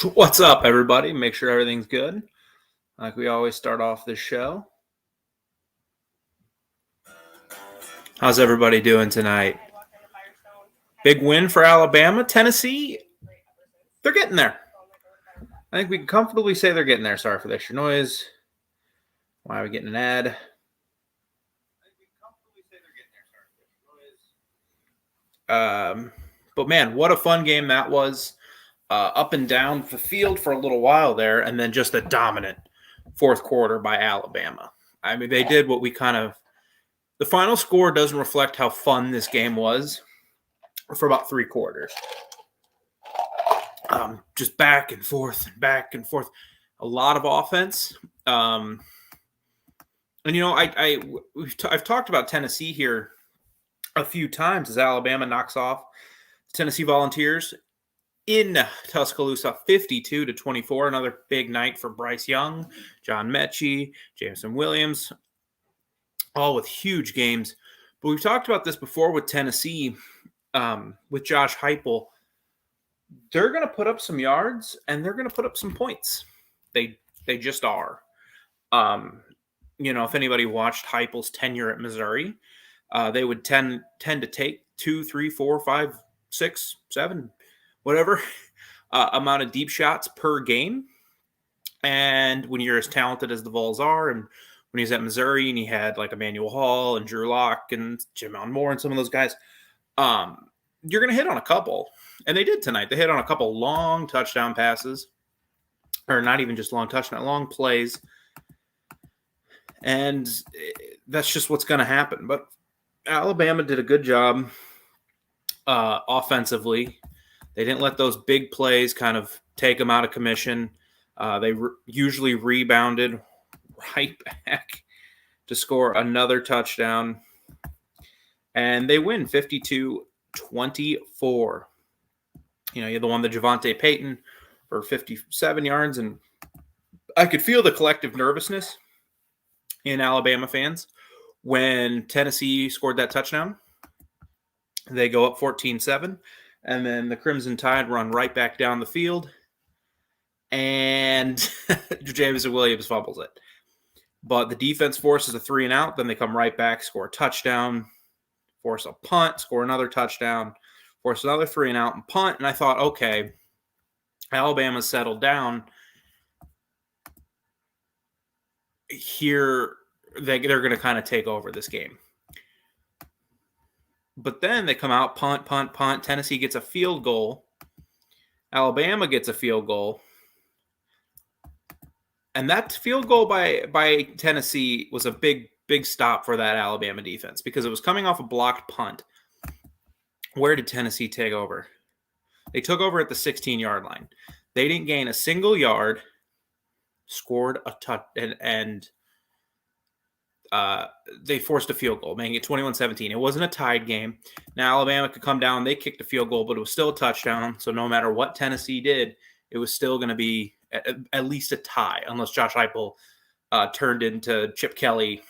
What's up, everybody? Make sure everything's good. Like we always start off this show. How's everybody doing tonight? Big win for Alabama. Tennessee, they're getting there. I think we can comfortably say they're getting there. Sorry for the extra noise. Why are we getting an ad? But man, what a fun game that was. Up and down the field for a little while there, and then just a dominant fourth quarter by Alabama. I mean, they did what we the final score doesn't reflect how fun this game was for about three quarters. Just back and forth and back and forth. A lot of offense. And, you know, I've talked about Tennessee here a few times as Alabama knocks off Tennessee Volunteers in Tuscaloosa, 52-24. Another big night for Bryce Young, John Mechie, Jameson Williams, all with huge games. But we've talked about this before with Tennessee, with Josh Heupel. They're going to put up some yards and they're going to put up some points. They just are. You know, if anybody watched Heupel's tenure at Missouri, they would tend to take 2, 3, 4, 5, 6, 7, whatever amount of deep shots per game. And when you're as talented as the Vols are, and when he was at Missouri and he had like Emmanuel Hall and Drew Lock and Jim Allen Moore and some of those guys, you're going to hit on a couple. And they did tonight. They hit on a couple long touchdown passes, or not even just long touchdown, long plays. And that's just what's going to happen. But Alabama did a good job offensively. They didn't let those big plays kind of take them out of commission. They usually rebounded right back to score another touchdown. And they win 52-24. You know, you had the one that Javonte Payton for 57 yards. And I could feel the collective nervousness in Alabama fans when Tennessee scored that touchdown. They go up 14-7. And then the Crimson Tide run right back down the field. And Jameson Williams fumbles it. But the defense forces a 3-and-out. Then they come right back, score a touchdown, force a punt, score another touchdown, force another 3-and-out and punt. And I thought, okay, Alabama's settled down. Here, they're going to kind of take over this game. But then they come out, punt. Tennessee gets a field goal. Alabama gets a field goal. And that field goal by Tennessee was a big stop for that Alabama defense because it was coming off a blocked punt. Where did Tennessee take over? They took over at the 16-yard line. They didn't gain a single yard, scored a touch, and they forced a field goal, making it 21-17. It wasn't a tied game. Now, Alabama could come down. They kicked a field goal, but it was still a touchdown. So no matter what Tennessee did, it was still going to be at least a tie, unless Josh Heupel turned into Chip Kelly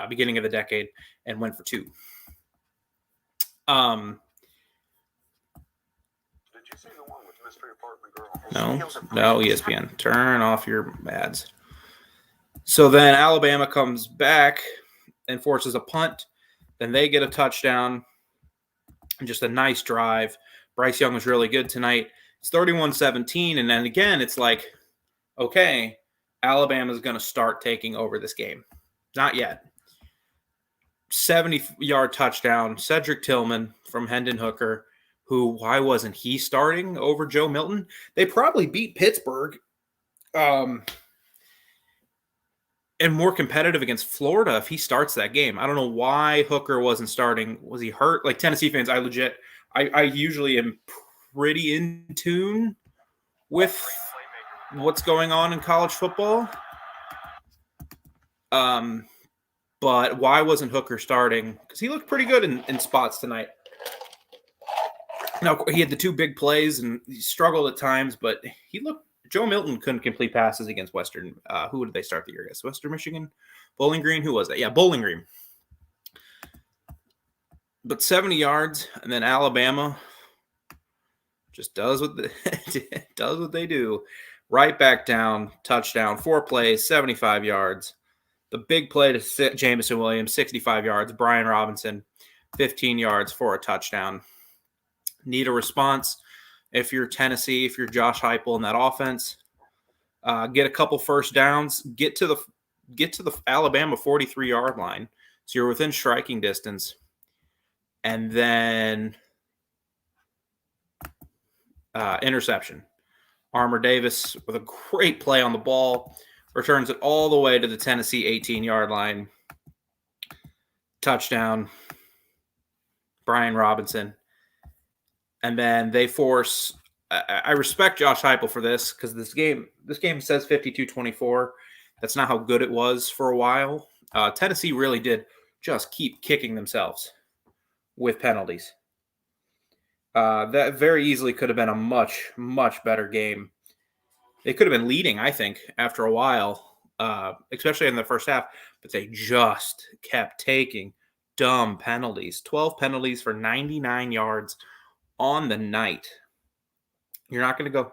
beginning of the decade and went for two. Did you see the one with Mystery Apartment Girl? No, ESPN. Turn off your ads. So then Alabama comes back and forces a punt. Then they get a touchdown. And just a nice drive. Bryce Young was really good tonight. It's 31-17. And then again, it's like, okay, Alabama's going to start taking over this game. Not yet. 70-yard touchdown. Cedric Tillman from Hendon Hooker, who, why wasn't he starting over Joe Milton? They probably beat Pittsburgh. And more competitive against Florida if he starts that game. I don't know why Hooker wasn't starting. Was he hurt? Like Tennessee fans, I usually am pretty in tune with what's going on in college football. But why wasn't Hooker starting? Because he looked pretty good in spots tonight. Now, he had the two big plays and he struggled at times, but Joe Milton couldn't complete passes against Western. Who did they start the year against? Western Michigan? Bowling Green? Who was that? Yeah, Bowling Green. But 70 yards, and then Alabama Just does what does what they do. Right back down, touchdown, 4 plays, 75 yards. The big play to Jameson Williams, 65 yards. Brian Robinson, 15 yards for a touchdown. Need a response if you're Tennessee, if you're Josh Heupel in that offense. Get a couple first downs. Get to the Alabama 43-yard line, so you're within striking distance, and then interception. Armour Davis with a great play on the ball, returns it all the way to the Tennessee 18-yard line. Touchdown. Brian Robinson. And then they force – I respect Josh Heupel for this because this game says 52-24. That's not how good it was for a while. Tennessee really did just keep kicking themselves with penalties. That very easily could have been a much, much better game. They could have been leading, I think, after a while, especially in the first half, but they just kept taking dumb penalties. 12 penalties for 99 yards on the night. You're not going to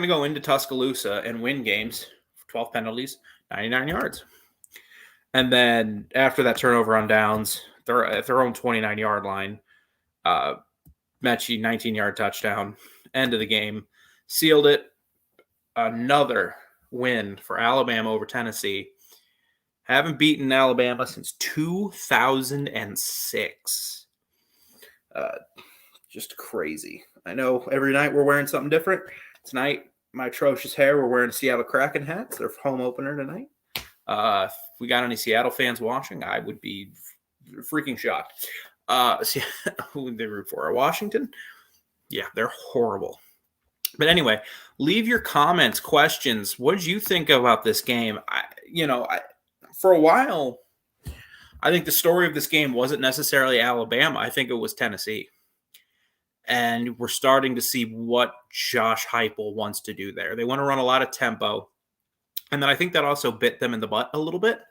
go into Tuscaloosa and win games for 12 penalties, 99 yards. And then after that turnover on downs, they're at their own 29-yard line. Mechie, 19-yard touchdown. End of the game. Sealed it. Another win for Alabama over Tennessee. Haven't beaten Alabama since 2006. Just crazy. I know every night we're wearing something different. Tonight, my atrocious hair, we're wearing Seattle Kraken hats. Their home opener tonight. If we got any Seattle fans watching, I would be freaking shocked. Who would they root for? Washington? Yeah, they're horrible. But anyway, leave your comments, questions. What did you think about this game? For a while, I think the story of this game wasn't necessarily Alabama. I think it was Tennessee. And we're starting to see what Josh Heupel wants to do there. They want to run a lot of tempo. And then I think that also bit them in the butt a little bit. And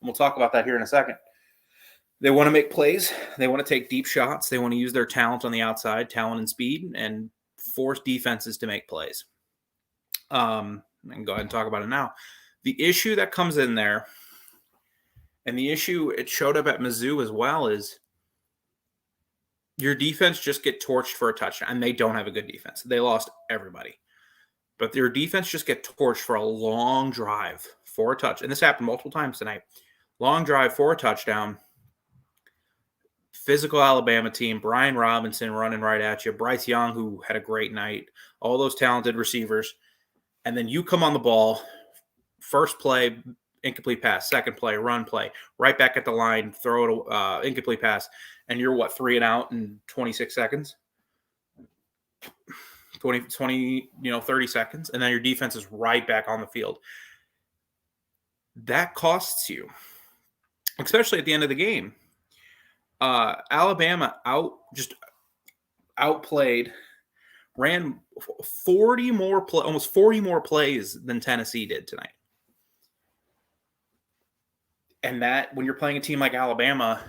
we'll talk about that here in a second. They want to make plays. They want to take deep shots. They want to use their talent on the outside, talent and speed, and force defenses to make plays. I can go ahead and talk about it now. The issue that comes in there, and the issue it showed up at Mizzou as well, is your defense just get torched for a touchdown, and they don't have a good defense. They lost everybody. But their defense just get torched for a long drive for a touch. And this happened multiple times tonight. Long drive for a touchdown. Physical Alabama team, Brian Robinson running right at you, Bryce Young, who had a great night, all those talented receivers. And then you come on the ball, first play, incomplete pass, second play, run play, right back at the line, throw it, incomplete pass, and you're 3 and out in 26 seconds? 30 seconds, and then your defense is right back on the field. That costs you, especially at the end of the game. Alabama outplayed, ran almost 40 more plays than Tennessee did tonight. And that, when you're playing a team like Alabama,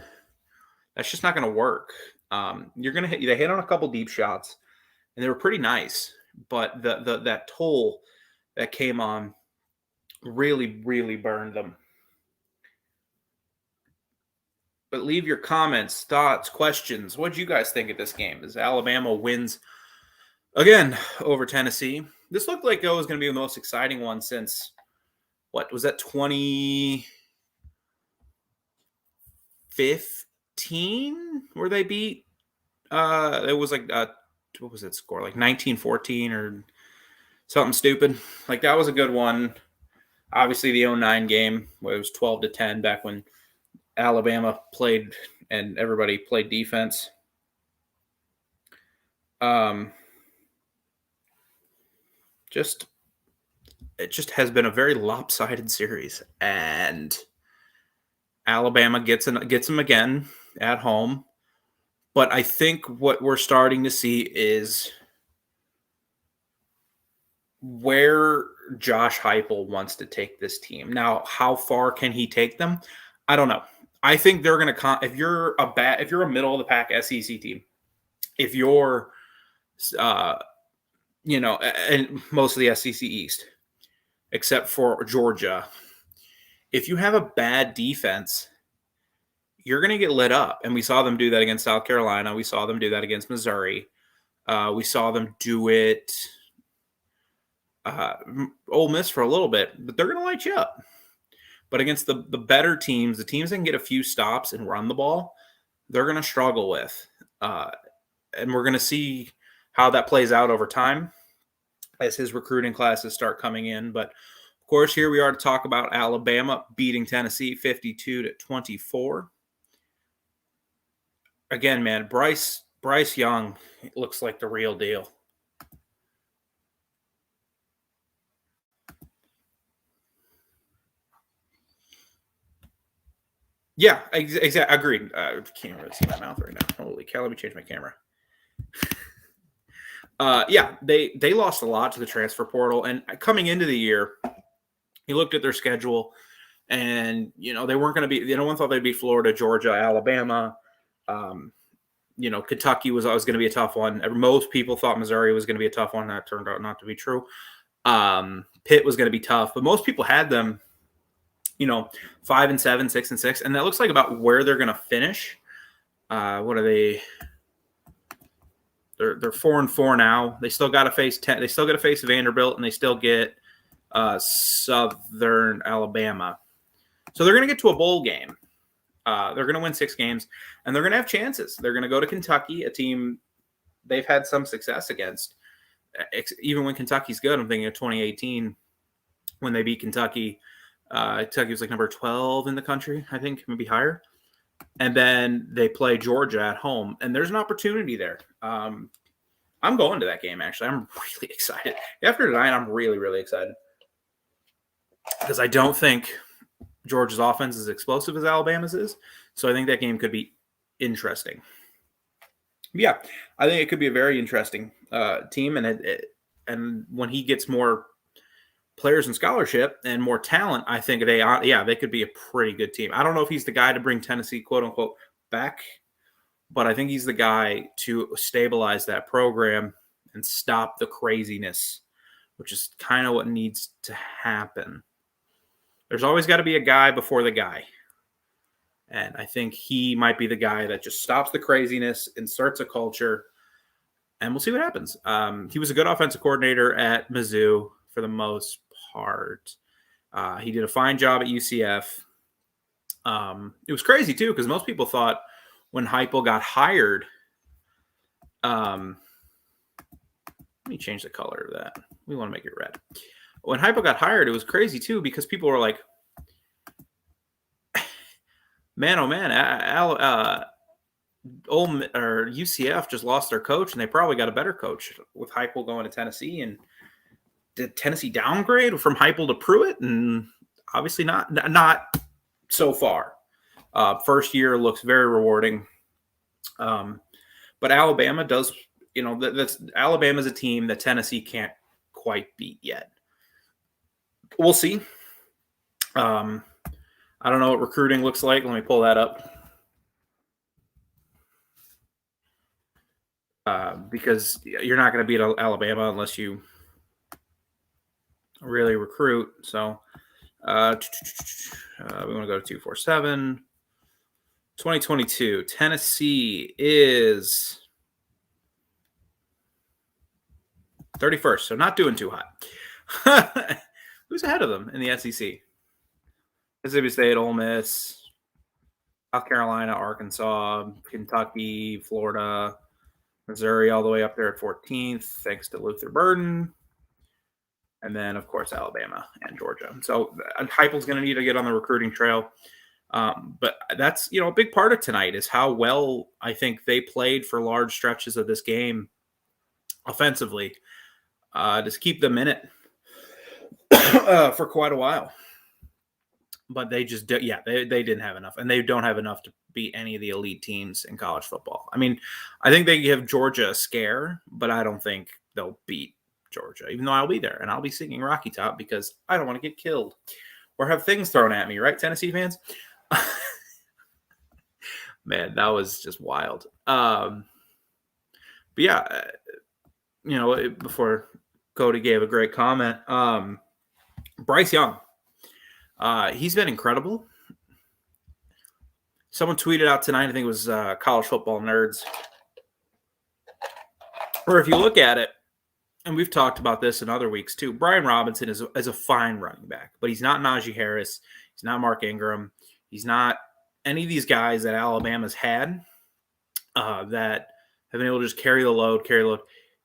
that's just not going to work. They hit on a couple deep shots, and they were pretty nice, but that toll that came on really, really burned them. But leave your comments, thoughts, questions. What did you guys think of this game? As Alabama wins again over Tennessee. This looked like it was going to be the most exciting one since, what was that, 2015, where they beat? It was like, what was it score? Like 19-14 or something stupid. Like, that was a good one. Obviously, the 2009 game where it was 12-10 back when Alabama played and everybody played defense. It just has been a very lopsided series, and Alabama gets them again at home. But I think what we're starting to see is where Josh Heupel wants to take this team. Now, how far can he take them? I don't know. I think they're going to if you're a middle of the pack SEC team, if you're And most of the SEC East, except for Georgia. If you have a bad defense, you're going to get lit up. And we saw them do that against South Carolina. We saw them do that against Missouri. We saw them do it Ole Miss for a little bit, but they're going to light you up. But against the better teams, the teams that can get a few stops and run the ball, they're going to struggle with. And we're going to see how that plays out over time as his recruiting classes start coming in. But, of course, here we are to talk about Alabama beating Tennessee 52-24. Again, man, Bryce Young looks like the real deal. Yeah, exactly. Agreed. I can't really see my mouth right now. Holy cow! Let me change my camera. Yeah, they lost a lot to the transfer portal, and coming into the year, he looked at their schedule, and they weren't going to be. No one thought they'd be Florida, Georgia, Alabama. Kentucky was always going to be a tough one. Most people thought Missouri was going to be a tough one. That turned out not to be true. Pitt was going to be tough, but most people had them 5-7, 6-6, and that looks like about where they're going to finish. What are they? They're 4-4 now. They still got to face They still got to face Vanderbilt, and they still get Southern Alabama. So they're going to get to a bowl game. They're going to win 6 games, and they're going to have chances. They're going to go to Kentucky, a team they've had some success against. Even when Kentucky's good, I'm thinking of 2018 when they beat Kentucky. Kentucky was like number 12 in the country, I think, maybe higher. And then they play Georgia at home, and there's an opportunity there. I'm going to that game, actually. I'm really excited. After tonight, I'm really, really excited. Because I don't think Georgia's offense is as explosive as Alabama's is. So I think that game could be interesting. Yeah, I think it could be a very interesting team. And when he gets more players and scholarship and more talent, I think they could be a pretty good team. I don't know if he's the guy to bring Tennessee, quote unquote, back, but I think he's the guy to stabilize that program and stop the craziness, which is kind of what needs to happen. There's always got to be a guy before the guy. And I think he might be the guy that just stops the craziness, inserts a culture, and we'll see what happens. He was a good offensive coordinator at Mizzou for the most part. He did a fine job at UCF. It was crazy, too, because most people thought when Heupel got hired, let me change the color of that. We want to make it red. When Heupel got hired, it was crazy, too, because people were like, man, oh, man, UCF just lost their coach, and they probably got a better coach with Heupel going to Tennessee. And did Tennessee downgrade from Heupel to Pruitt? And obviously not so far. First year looks very rewarding. But Alabama does, Alabama's a team that Tennessee can't quite beat yet. We'll see. I don't know what recruiting looks like. Let me pull that up. Because you're not going to beat Alabama unless you really recruit. So we want to go to 247. 2022. Tennessee is 31st, so not doing too hot. Who's ahead of them in the SEC? Mississippi State, Ole Miss, South Carolina, Arkansas, Kentucky, Florida, Missouri, all the way up there at 14th, thanks to Luther Burden. And then, of course, Alabama and Georgia. So Heupel's going to need to get on the recruiting trail. But that's, a big part of tonight is how well I think they played for large stretches of this game offensively. Just keep them in it for quite a while. But they just, they didn't have enough. And they don't have enough to beat any of the elite teams in college football. I mean, I think they give Georgia a scare, but I don't think they'll beat Georgia, even though I'll be there and I'll be singing Rocky Top because I don't want to get killed or have things thrown at me, right, Tennessee fans? Man, that was just wild. But yeah, before Cody gave a great comment, Bryce Young, he's been incredible. Someone tweeted out tonight, I think it was College Football Nerds, or if you look at it, and we've talked about this in other weeks too, Brian Robinson is a fine running back, but he's not Najee Harris. He's not Mark Ingram. He's not any of these guys that Alabama's had that have been able to just carry the load.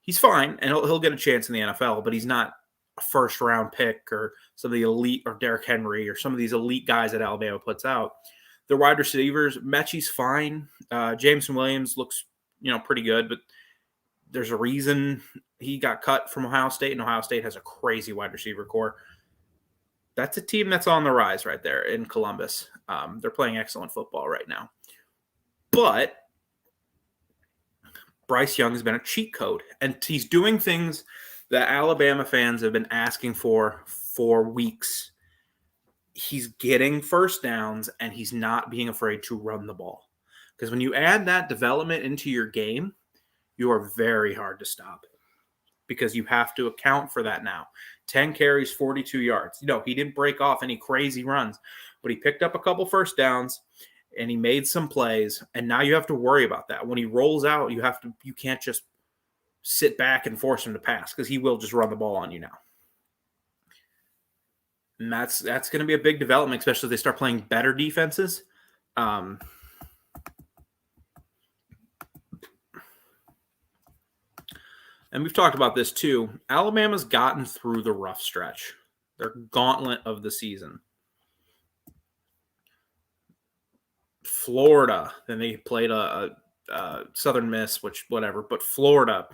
He's fine, and he'll get a chance in the NFL, but he's not a first-round pick or some of the elite, or Derrick Henry, or some of these elite guys that Alabama puts out. The wide receivers, Mechie's fine. Jameson Williams looks, pretty good, but there's a reason he got cut from Ohio State, and Ohio State has a crazy wide receiver core. That's a team that's on the rise right there in Columbus. They're playing excellent football right now. But Bryce Young has been a cheat code, and he's doing things that Alabama fans have been asking for weeks. He's getting first downs, and he's not being afraid to run the ball. Because when you add that development into your game, you are very hard to stop, because you have to account for that now. 10 carries, 42 yards. He didn't break off any crazy runs, but he picked up a couple first downs, and he made some plays, and now you have to worry about that. When he rolls out, you can't just sit back and force him to pass, because he will just run the ball on you now. And that's going to be a big development, especially if they start playing better defenses. And we've talked about this too. Alabama's gotten through the rough stretch, their gauntlet of the season. Florida, then they played a Southern Miss, but Florida,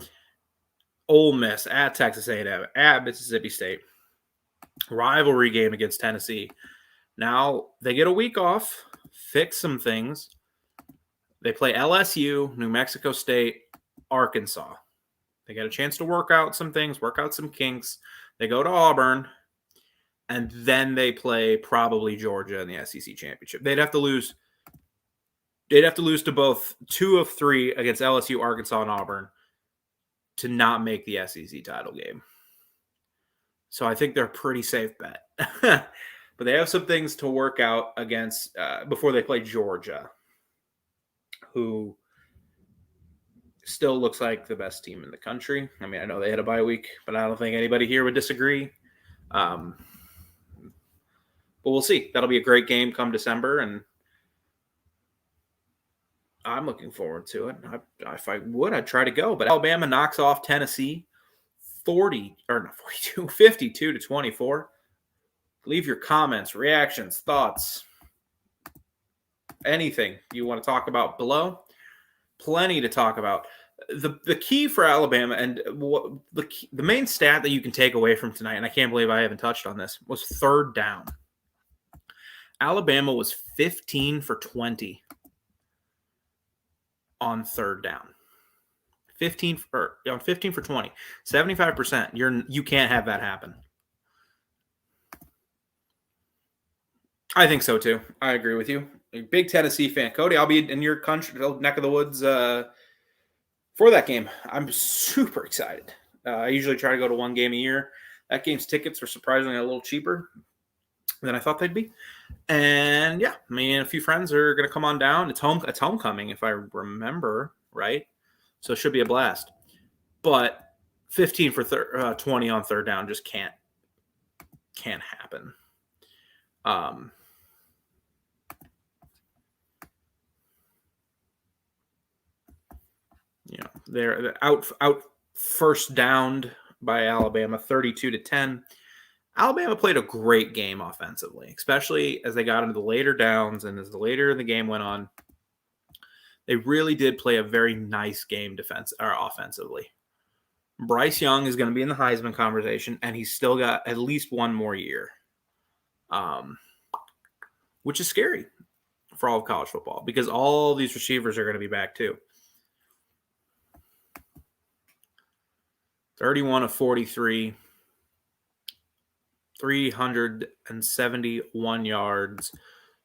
Ole Miss, at Texas A&M, at Mississippi State. Rivalry game against Tennessee. Now they get a week off, fix some things. They play LSU, New Mexico State, Arkansas. They get a chance to work out some things, work out some kinks. They go to Auburn, and then they play probably Georgia in the SEC championship. They'd have to lose to both 2 of 3 against LSU, Arkansas, and Auburn to not make the SEC title game. So I think they're a pretty safe bet. But they have some things to work out against before they play Georgia, who still looks like the best team in the country. I mean, I know they had a bye week, but I don't think anybody here would disagree. But we'll see. That'll be a great game come December, and I'm looking forward to it. If I would, I'd try to go. But Alabama knocks off Tennessee 52-24. Leave your comments, reactions, thoughts, anything you want to talk about below. Plenty to talk about. The key for Alabama, and the main stat that you can take away from tonight, and I can't believe I haven't touched on this, was third down. Alabama was 15 for 20 on third down. 15 for 20. 75%. You can't have that happen. I think so too. I agree with you. A big Tennessee fan. Cody, I'll be in your country, neck of the woods for that game. I'm super excited. I usually try to go to one game a year. That game's tickets were surprisingly a little cheaper than I thought they'd be. And yeah, me and a few friends are going to come on down. It's homecoming, if I remember right. So it should be a blast. But 15 for 20 on third down just can't happen. They're out first downed by Alabama 32-10. Alabama played a great game offensively, especially as they got into the later downs and as the later the game went on. They really did play a very nice game offensively. Bryce Young is going to be in the Heisman conversation, and he's still got at least one more year, which is scary for all of college football because all these receivers are going to be back too. 31 of 43, 371 yards,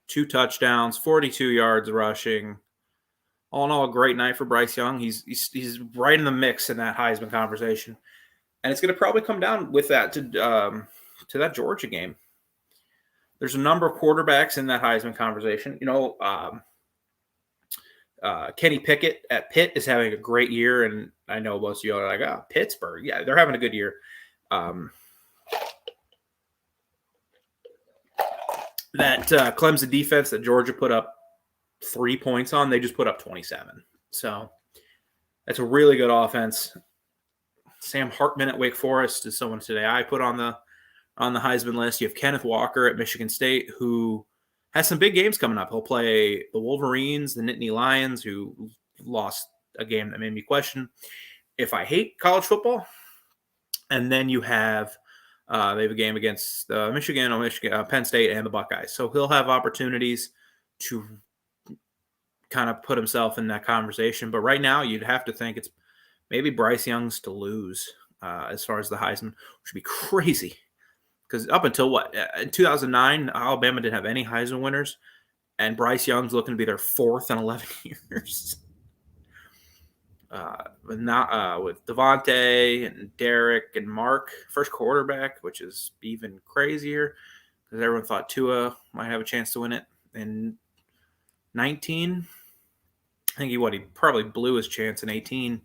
2 touchdowns, 42 yards rushing. All in all, a great night for Bryce Young. He's right in the mix in that Heisman conversation, and it's going to probably come down with that to that Georgia game. There's a number of quarterbacks in that Heisman conversation. Kenny Pickett at Pitt is having a great year, and I know most of you are like, "Oh, Pittsburgh, yeah, they're having a good year." That Clemson defense that Georgia put up 3 points on, they just put up 27. So that's a really good offense. Sam Hartman at Wake Forest is someone today I put on the Heisman list. You have Kenneth Walker at Michigan State, who has some big games coming up. He'll play the Wolverines, the Nittany Lions, who lost a game that made me question if I hate college football. And then you have they have a game against Michigan, Penn State, and the Buckeyes. So he'll have opportunities to kind of put himself in that conversation. But right now, you'd have to think it's maybe Bryce Young's to lose as far as the Heisman, which would be crazy. Because up until in 2009, Alabama didn't have any Heisman winners, and Bryce Young's looking to be their 4th in 11 years. With Devontae and Derek and Mark, first quarterback, which is even crazier because everyone thought Tua might have a chance to win it in 19. I think he probably blew his chance in 18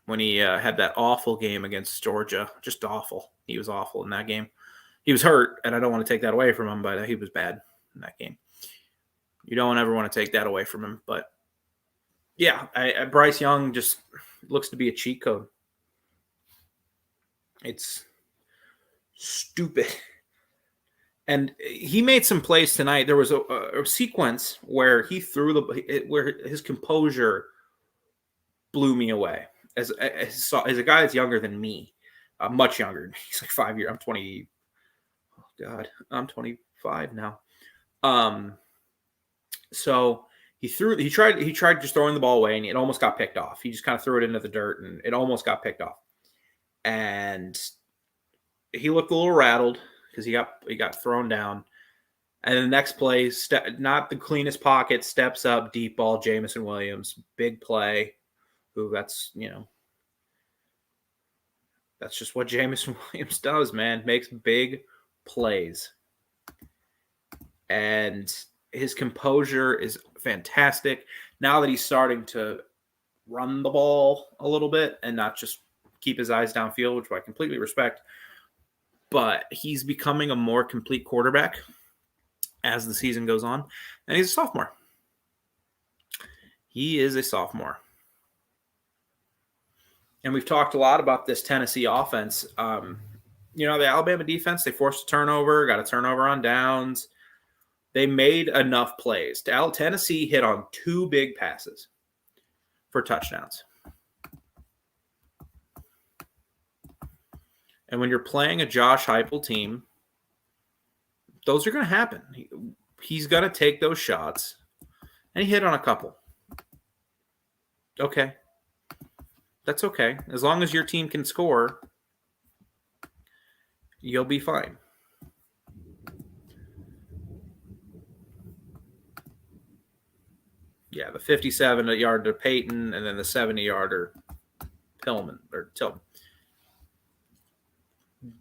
when he had that awful game against Georgia. Just awful. He was awful in that game. He was hurt, and I don't want to take that away from him, but he was bad in that game. You don't ever want to take that away from him. But, yeah, Bryce Young just looks to be a cheat code. It's stupid. And he made some plays tonight. There was a sequence where he threw where his composure blew me away. As a guy that's younger than me, much younger. He's like 5 years. I'm 20. Oh God, I'm 25 now. So he tried just throwing the ball away, and it almost got picked off. He just kind of threw it into the dirt, and it almost got picked off. And he looked a little rattled because he got thrown down. And the next play, not the cleanest pocket, steps up, deep ball, Jamison Williams, big play. Ooh, that's just what Jamison Williams does, man. Makes big plays. And his composure is fantastic. Now that he's starting to run the ball a little bit and not just keep his eyes downfield, which I completely respect. But he's becoming a more complete quarterback as the season goes on. And he's a sophomore. He is a sophomore. And we've talked a lot about this Tennessee offense. The Alabama defense, they forced a turnover, got a turnover on downs. They made enough plays. Tennessee hit on 2 big passes for touchdowns. And when you're playing a Josh Heupel team, those are going to happen. He's going to take those shots. And he hit on a couple. Okay. That's okay. As long as your team can score, you'll be fine. Yeah, the 57-yard to Peyton, and then the 70-yarder Tillman.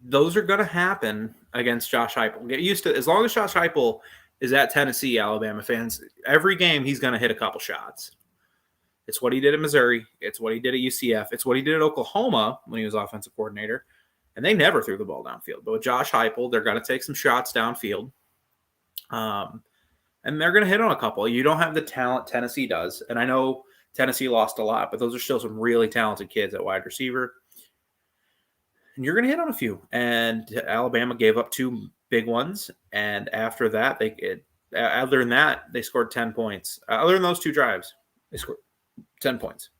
Those are going to happen against Josh Heupel. Get used to it. As long as Josh Heupel is at Tennessee, Alabama fans, every game he's going to hit a couple shots. It's what he did at Missouri. It's what he did at UCF. It's what he did at Oklahoma when he was offensive coordinator. And they never threw the ball downfield. But with Josh Heupel, they're going to take some shots downfield. And they're going to hit on a couple. You don't have the talent Tennessee does. And I know Tennessee lost a lot, but those are still some really talented kids at wide receiver. And you're going to hit on a few. And Alabama gave up 2 big ones. And after that, other than that, they scored 10 points. Other than those 2 drives, they scored 10 points.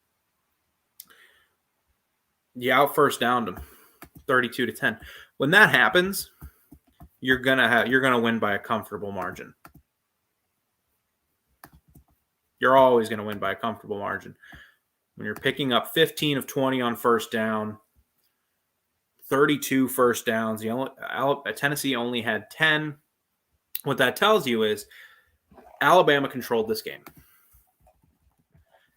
You out first down them 32-10. When that happens, you're gonna win by a comfortable margin. You're always going to win by a comfortable margin. When you're picking up 15 of 20 on first down, 32 first downs, Tennessee only had 10. What that tells you is Alabama controlled this game.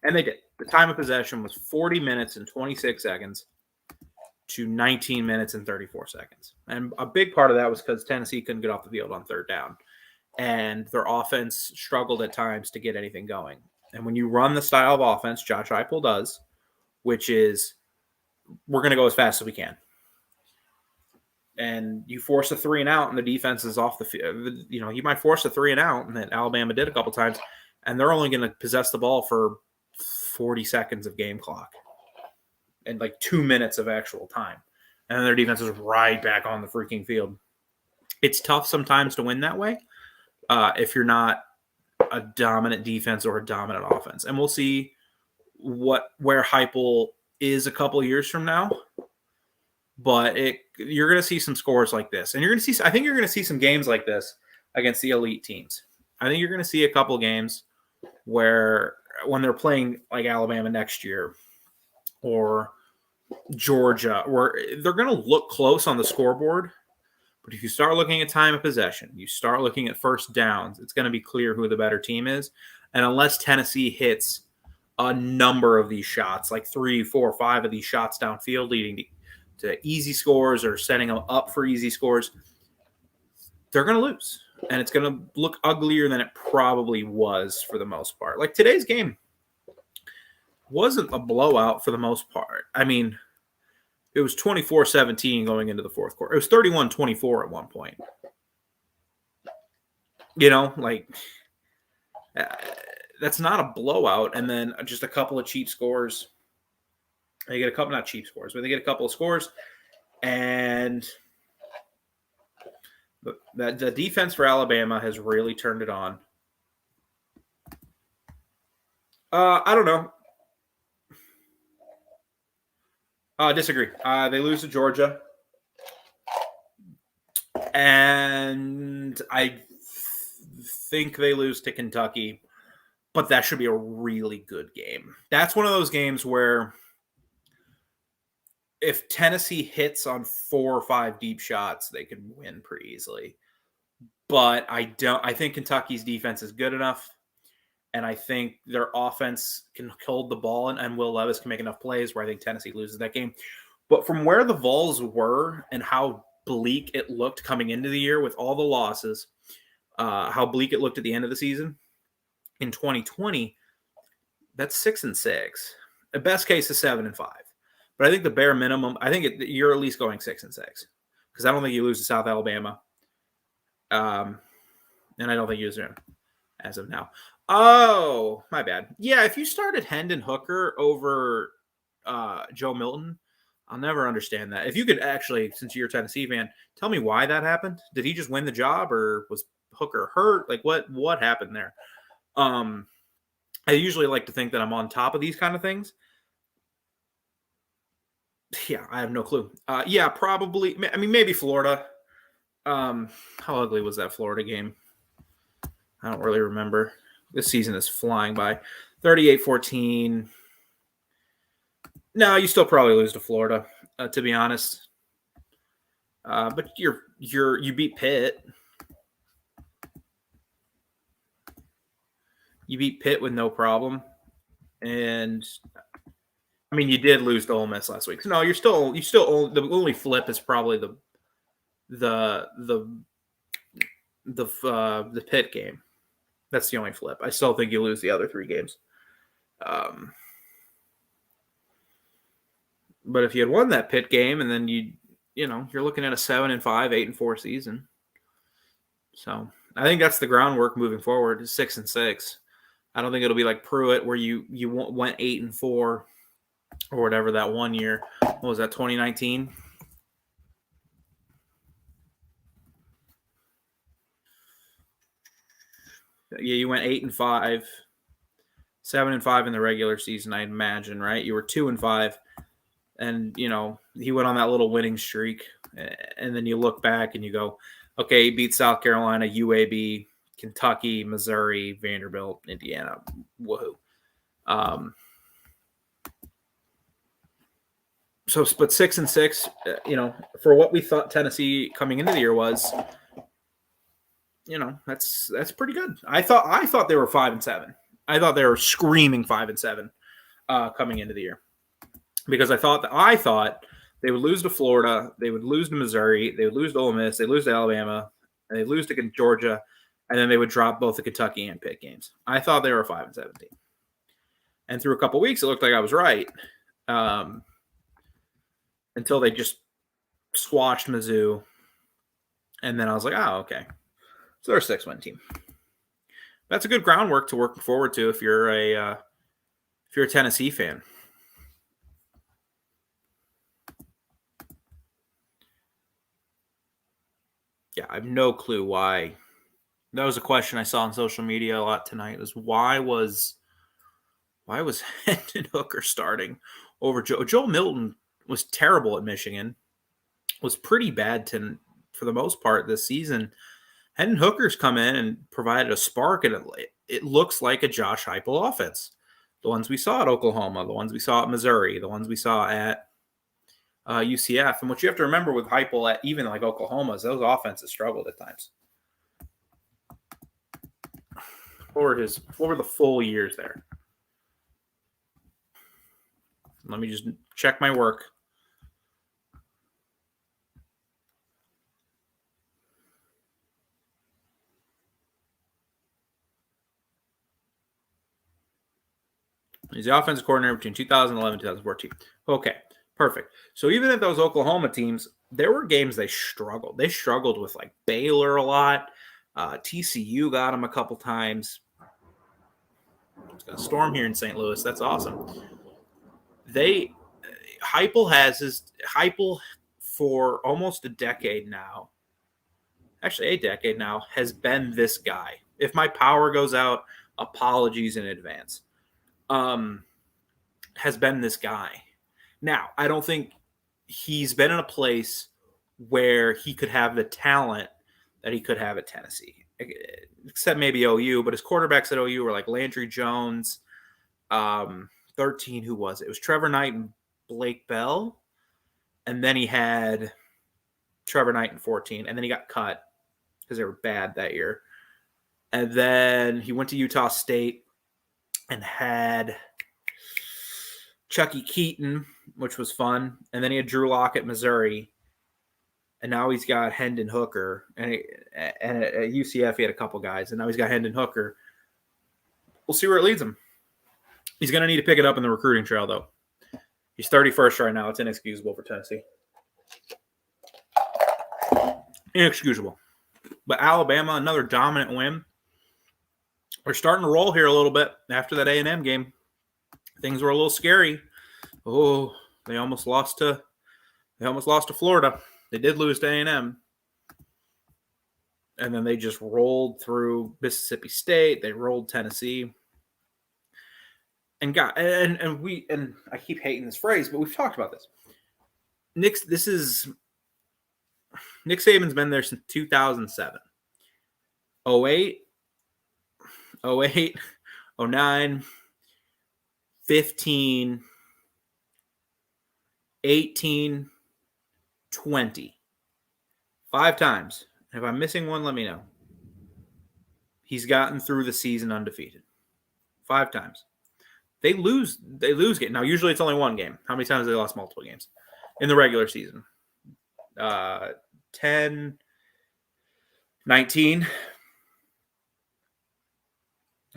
And they did. The time of possession was 40 minutes and 26 seconds to 19 minutes and 34 seconds. And a big part of that was because Tennessee couldn't get off the field on third down. And their offense struggled at times to get anything going. And when you run the style of offense Josh Heupel does, which is we're going to go as fast as we can, and you force a 3 and out and the defense is off the field, you might force a 3 and out, and then Alabama did a couple times, and they're only going to possess the ball for 40 seconds of game clock and like 2 minutes of actual time. And then their defense is right back on the freaking field. It's tough sometimes to win that way if you're not a dominant defense or a dominant offense. And we'll see where Heupel is a couple of years from now. But you're going to see some scores like this. And I think you're going to see some games like this against the elite teams. I think you're going to see a couple games where when they're playing like Alabama next year or Georgia, where they're going to look close on the scoreboard. But if you start looking at time of possession, you start looking at first downs, it's going to be clear who the better team is. And unless Tennessee hits a number of these shots, like 3, 4, 5 of these shots downfield leading to easy scores or setting them up for easy scores, they're going to lose. And it's going to look uglier than it probably was for the most part. Like today's game wasn't a blowout for the most part. I mean, it was 24-17 going into the fourth quarter. It was 31-24 at one point. That's not a blowout. And then just a couple of cheap scores. They get a couple, not cheap scores, but they get a couple of scores. And the defense for Alabama has really turned it on. I don't know. Disagree. They lose to Georgia. And I think they lose to Kentucky. But that should be a really good game. That's one of those games where if Tennessee hits on 4 or 5 deep shots, they could win pretty easily. But I think Kentucky's defense is good enough. And I think their offense can hold the ball, and Will Levis can make enough plays where I think Tennessee loses that game. But from where the Vols were and how bleak it looked coming into the year with all the losses, how bleak it looked at the end of the season in 2020, that's 6-6. The best case is 7-5. But I think the bare minimum, you're at least going 6-6 because I don't think you lose to South Alabama, and I don't think you lose them as of now. Oh, my bad. Yeah, if you started Hendon Hooker over Joe Milton, I'll never understand that. If you could actually, since you're a Tennessee fan, tell me why that happened. Did he just win the job, or was Hooker hurt? Like, what happened there? I usually like to think that I'm on top of these kind of things. Yeah, I have no clue. Yeah, probably. I mean, maybe Florida. How ugly was that Florida game? I don't really remember. This season is flying by. 38-14. No, you still probably lose to Florida, to be honest. But you beat Pitt. You beat Pitt with no problem. And I mean, you did lose to Ole Miss last week. So no, you still the only flip is probably the Pitt game. That's the only flip. I still think you lose the other 3 games. But if you had won that Pitt game, and then you're looking at a 7-5, 8-4 season. So I think that's the groundwork moving forward. Is 6-6. I don't think it'll be like Pruitt where you went 8-4 or whatever that one year. What was that? 2019. Yeah, you went 8-5, 7-5 in the regular season, I imagine, right? You were 2-5, and he went on that little winning streak, and then you look back and you go, okay, he beat South Carolina, UAB, Kentucky, Missouri, Vanderbilt, Indiana. Woohoo! So, but 6-6, for what we thought Tennessee coming into the year was. That's pretty good. I thought they were 5-7. I thought they were screaming 5-7 coming into the year because I thought they would lose to Florida, they would lose to Missouri, they would lose to Ole Miss, they lose to Alabama, and they lose to Georgia, and then they would drop both the Kentucky and Pitt games. I thought they were 5-17, and through a couple weeks, it looked like I was right until they just squashed Mizzou, and then I was like, oh, okay, so they're a 6-win team. That's a good groundwork to work forward to if you're a Tennessee fan. Yeah, I have no clue why. That was a question I saw on social media a lot tonight. Was why was Hendon Hooker starting over Joel Milton was terrible at Michigan. Was pretty bad for the most part this season. Hendon Hooker's come in and provided a spark, and it looks like a Josh Heupel offense. The ones we saw at Oklahoma, the ones we saw at Missouri, the ones we saw at UCF. And what you have to remember with Heupel at even like Oklahoma is those offenses struggled at times. What were the full years there? Let me just check my work. He's the offensive coordinator between 2011 and 2014. Okay, perfect. So even at those Oklahoma teams, there were games they struggled. They struggled with like Baylor a lot. TCU got them a couple times. It's going to storm here in St. Louis. That's awesome. Heupel for almost a decade now, actually a decade now, has been this guy. If my power goes out, apologies in advance. Has been this guy. Now, I don't think he's been in a place where he could have the talent that he could have at Tennessee, except maybe OU, but his quarterbacks at OU were like Landry Jones, 13, who was it? It was Trevor Knight and Blake Bell, and then he had Trevor Knight in 14, and then he got cut because they were bad that year. And then he went to Utah State and had Chucky Keaton, which was fun. And then he had Drew Lock at Missouri. And now he's got Hendon Hooker. And at UCF, he had a couple guys. And now he's got Hendon Hooker. We'll see where it leads him. He's going to need to pick it up in the recruiting trail, though. He's 31st right now. It's inexcusable for Tennessee. Inexcusable. But Alabama, another dominant win. We're starting to roll here a little bit after that A&M game. Things were a little scary. Oh, they almost lost to Florida. They did lose to A&M. And then they just rolled through Mississippi State. They rolled Tennessee. And I keep hating this phrase, but we've talked about this. Nick Saban's been there since 2007. 08, 09, 15, 18, 20. 5 times. If I'm missing one, let me know. He's gotten through the season undefeated. 5 times. They lose game. Now, usually it's only one game. How many times have they lost multiple games in the regular season? 10, 19.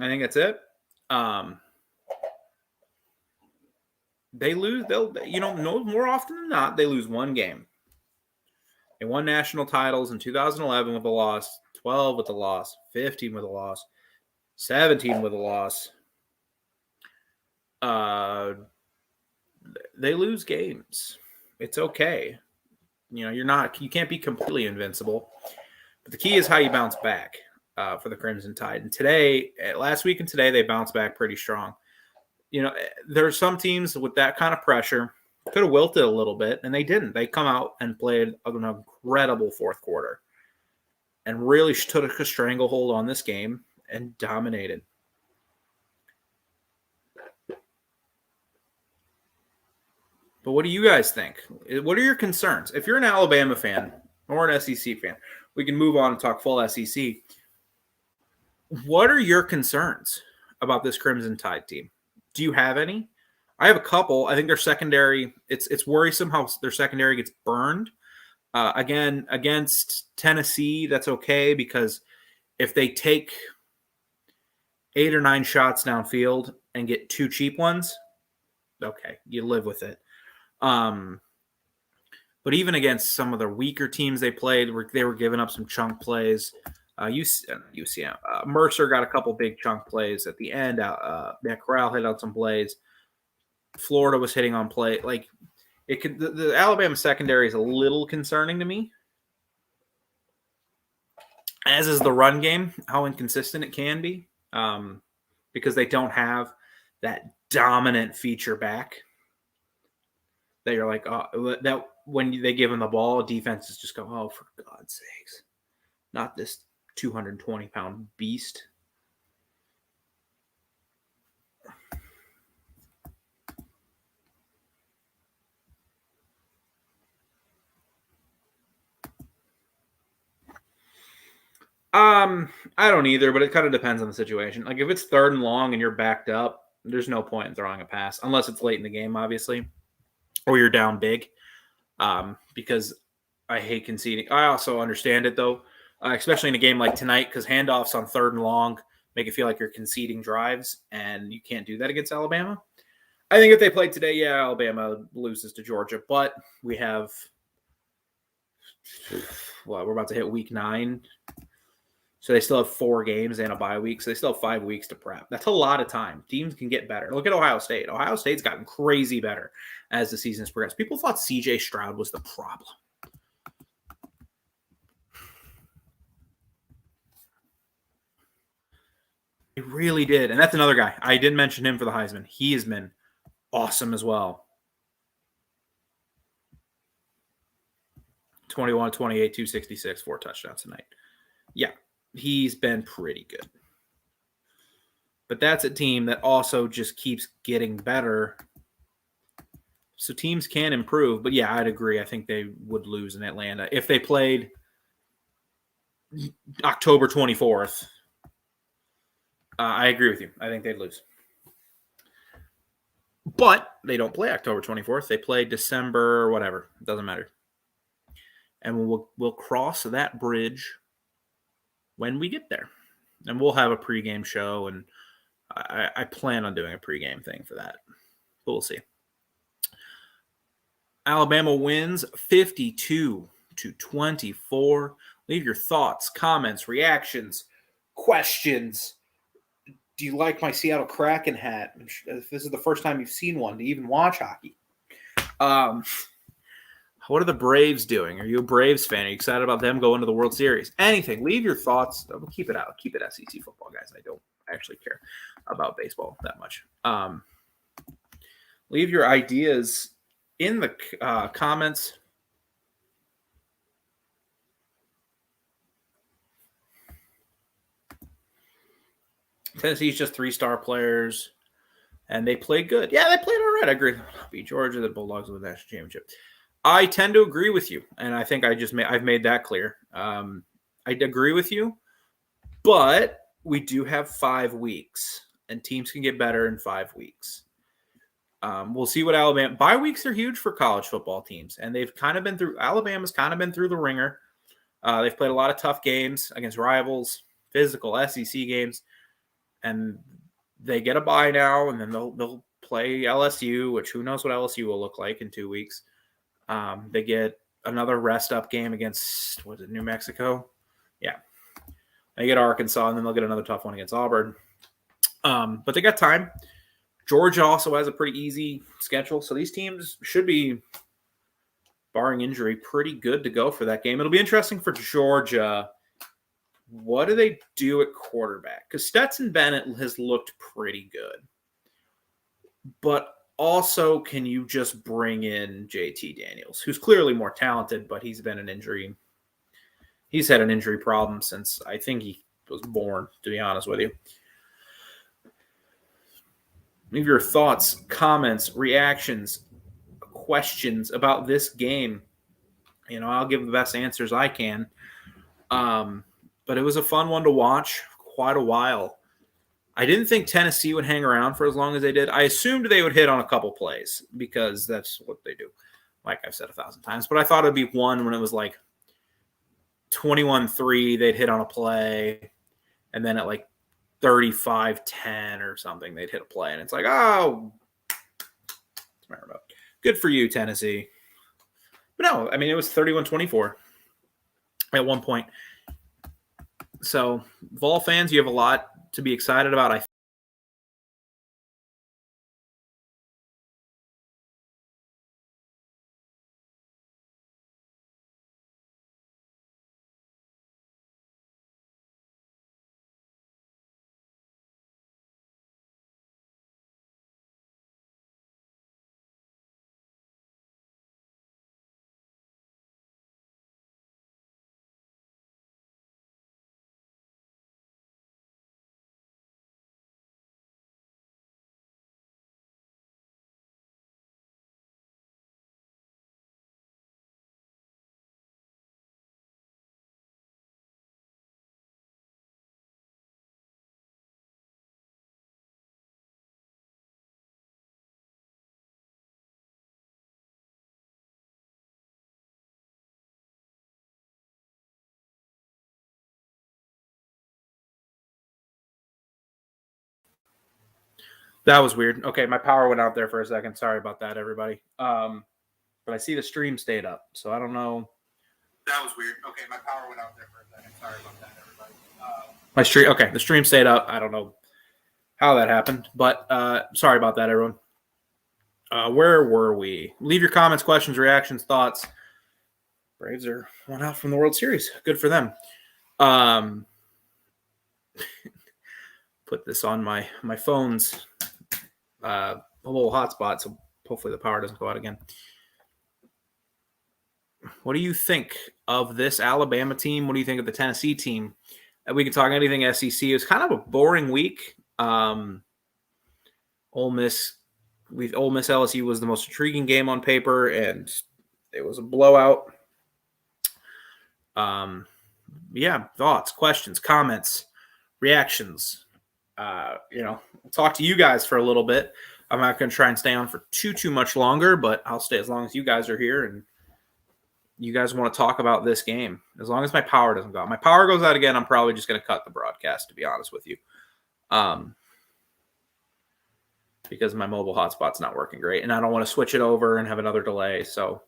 I think that's it. They lose. More often than not, they lose one game. They won national titles in 2011 with a loss, 12 with a loss, 15 with a loss, 17 with a loss. They lose games. It's okay. You can't be completely invincible. But the key is how you bounce back for the Crimson Tide. And last week and today, they bounced back pretty strong. There are some teams with that kind of pressure could have wilted a little bit, and they didn't. They come out and played an incredible fourth quarter and really took a stranglehold on this game and dominated. But what do you guys think? What are your concerns? If you're an Alabama fan or an SEC fan, we can move on and talk full SEC. What are your concerns about this Crimson Tide team? Do you have any? I have a couple. I think their secondary, it's worrisome how their secondary gets burned. Again, against Tennessee, that's okay because if they take 8 or 9 shots downfield and get 2 cheap ones, okay, you live with it. But even against some of the weaker teams they played, they were giving up some chunk plays. UCM. Mercer got a couple big chunk plays at the end. Matt Corral hit out some plays. Florida was hitting on play. Like it could. The Alabama secondary is a little concerning to me, as is the run game. How inconsistent it can be, because they don't have that dominant feature back. That you're like, oh, that when they give them the ball, defenses just go, oh, for God's sakes, not this 220-pound beast. I don't either, but it kind of depends on the situation. Like if it's 3rd and long and you're backed up, there's no point in throwing a pass unless it's late in the game, obviously, or you're down big. Because I hate conceding. I also understand it though, especially in a game like tonight, because handoffs on 3rd and long make it feel like you're conceding drives, and you can't do that against Alabama. I think if they played today, yeah, Alabama loses to Georgia, but we have, well, we're about to hit week 9. So they still have 4 games and a bye week. So they still have 5 weeks to prep. That's a lot of time. Teams can get better. Look at Ohio State. Ohio State's gotten crazy better as the season's progressed. People thought CJ Stroud was the problem. They really did. And that's another guy. I didn't mention him for the Heisman. He has been awesome as well. 21, 28, 266, 4 touchdowns tonight. Yeah. He's been pretty good. But that's a team that also just keeps getting better. So teams can improve. But yeah, I'd agree. I think they would lose in Atlanta. If they played October 24th, I agree with you. I think they'd lose. But they don't play October 24th. They play December, whatever. It doesn't matter. And we'll cross that bridge when we get there. And we'll have a pregame show, and I plan on doing a pregame thing for that. But we'll see. Alabama wins 52-24. Leave your thoughts, comments, reactions, questions. Do you like my Seattle Kraken hat? If this is the first time you've seen one, do you even watch hockey? What are the Braves doing? Are you a Braves fan? Are you excited about them going to the World Series? Anything. Leave your thoughts. Keep it out. Keep it SEC football, guys. I don't actually care about baseball that much. Leave your ideas in the comments. Tennessee's just 3-star players, and they played good. Yeah, they played all right. I agree. Beat Georgia. The Bulldogs win the national championship. I tend to agree with you, and I think I've made that clear. I agree with you, but we do have 5 weeks, and teams can get better in 5 weeks. We'll see what Alabama. Bye weeks are huge for college football teams, and they've kind of been through. Alabama's kind of been through the ringer. They've played a lot of tough games against rivals, physical SEC games, and they get a bye now, and then they'll play LSU, which who knows what LSU will look like in 2 weeks. They get another rest-up game against, New Mexico? Yeah. They get Arkansas, and then they'll get another tough one against Auburn. But they got time. Georgia also has a pretty easy schedule, so these teams should be, barring injury, pretty good to go for that game. It'll be interesting for Georgia. What do they do at quarterback? Because Stetson Bennett has looked pretty good. But also, can you just bring in JT Daniels, who's clearly more talented, but he's had an injury problem since I think he was born, to be honest with you. Leave your thoughts, comments, reactions, questions about this game. I'll give the best answers I can. But it was a fun one to watch quite a while. I didn't think Tennessee would hang around for as long as they did. I assumed they would hit on a couple plays because that's what they do, like I've said 1,000 times. But I thought it'd be one when it was like 21-3, they'd hit on a play, and then at like 35-10 or something, they'd hit a play, and it's like, oh, good for you, Tennessee. But no, I mean, it was 31-24 at one point. So, Vol fans, you have a lot to be excited about. That was weird. Okay, my power went out there for a second. Sorry about that, everybody. But I see the stream stayed up, so I don't know. That was weird. Okay, my power went out there for a second. Sorry about that, everybody. Okay, the stream stayed up. I don't know how that happened, but sorry about that, everyone. Where were we? Leave your comments, questions, reactions, thoughts. Braves are one out from the World Series. Good for them. Put this on my phone's a little hotspot, so hopefully the power doesn't go out again. What do you think of this Alabama team? What do you think of the Tennessee team? We can talk anything SEC. It was kind of a boring week. Ole Miss LSU was the most intriguing game on paper, and it was a blowout. Yeah, thoughts, questions, comments, reactions. We'll talk to you guys for a little bit. I'm not going to try and stay on for too much longer, but I'll stay as long as you guys are here and you guys want to talk about this game. As long as my power doesn't go out. My power goes out again, I'm probably just going to cut the broadcast, to be honest with you. Because my mobile hotspot's not working great, and I don't want to switch it over and have another delay. So,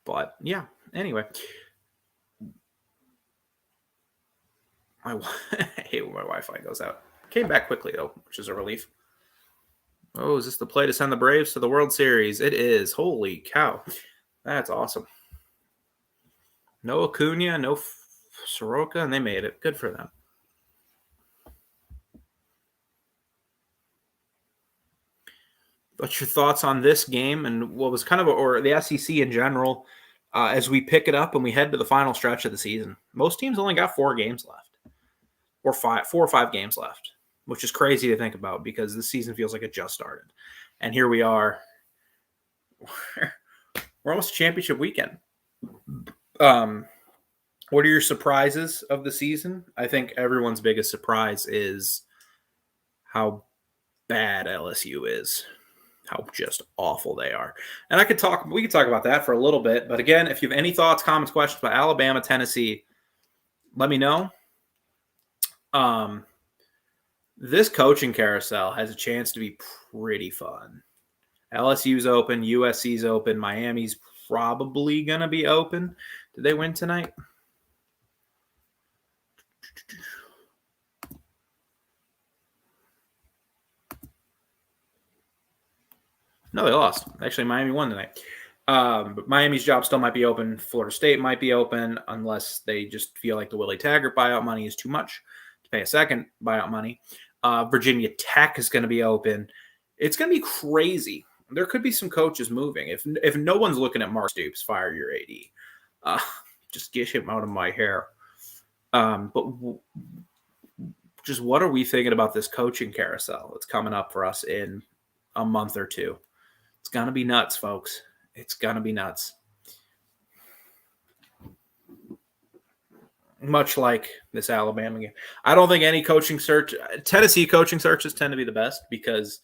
but yeah, anyway. I hate when my Wi-Fi goes out. Came back quickly, though, which is a relief. Oh, is this the play to send the Braves to the World Series? It is. Holy cow. That's awesome. No Acuna, no Soroka, and they made it. Good for them. What's your thoughts on this game and what was kind of, or the SEC in general, as we pick it up and we head to the final stretch of the season? Most teams only got 4 games left, or 4 or 5 games left, which is crazy to think about because this season feels like it just started. And here we are. We're almost championship weekend. What are your surprises of the season? I think everyone's biggest surprise is how bad LSU is, how just awful they are. And we could talk about that for a little bit. But again, if you have any thoughts, comments, questions about Alabama, Tennessee, let me know. This coaching carousel has a chance to be pretty fun. LSU's open, USC's open, Miami's probably going to be open. Did they win tonight? No, they lost. Actually, Miami won tonight. But Miami's job still might be open. Florida State might be open unless they just feel like the Willie Taggart buyout money is too much to pay a second buyout money. Virginia Tech is going to be open. It's going to be crazy. There could be some coaches moving. If no one's looking at Mark Stoops, fire your AD. Just get him out of my hair. But just what are we thinking about this coaching carousel that's coming up for us in a month or two? It's going to be nuts, folks. It's going to be nuts. much like this Alabama game. I don't think any coaching search, Tennessee coaching searches tend to be the best because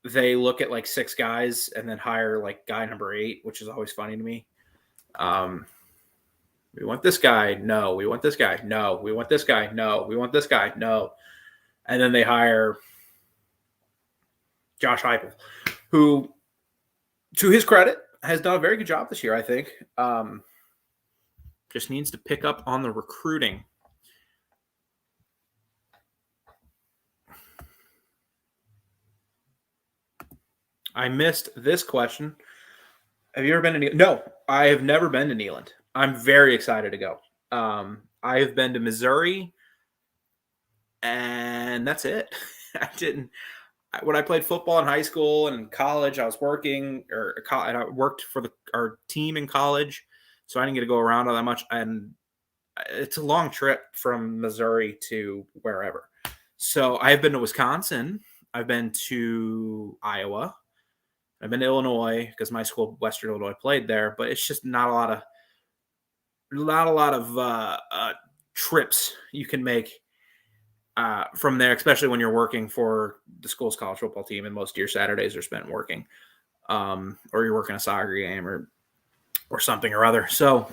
they look at like 6 guys and then hire like guy number 8, which is always funny to me. We want this guy. No, we want this guy. No, we want this guy. No, we want this guy. No. And then they hire Josh Heupel, who, to his credit, has done a very good job this year, I think. Just needs to pick up on the recruiting. I missed this question. Have you ever been to Neyland? No, I have never been to Neyland. I'm very excited to go. I have been to Missouri, and that's it. When I played football in high school and in college, I was working, and I worked for our team in college, so I didn't get to go around all that much. And it's a long trip from Missouri to wherever. So I've been to Wisconsin. I've been to Iowa. I've been to Illinois because my school, Western Illinois, played there. But it's just not a lot of trips you can make from there, especially when you're working for the school's college football team, and most of your Saturdays are spent working, or you're working a soccer game or something or other. So,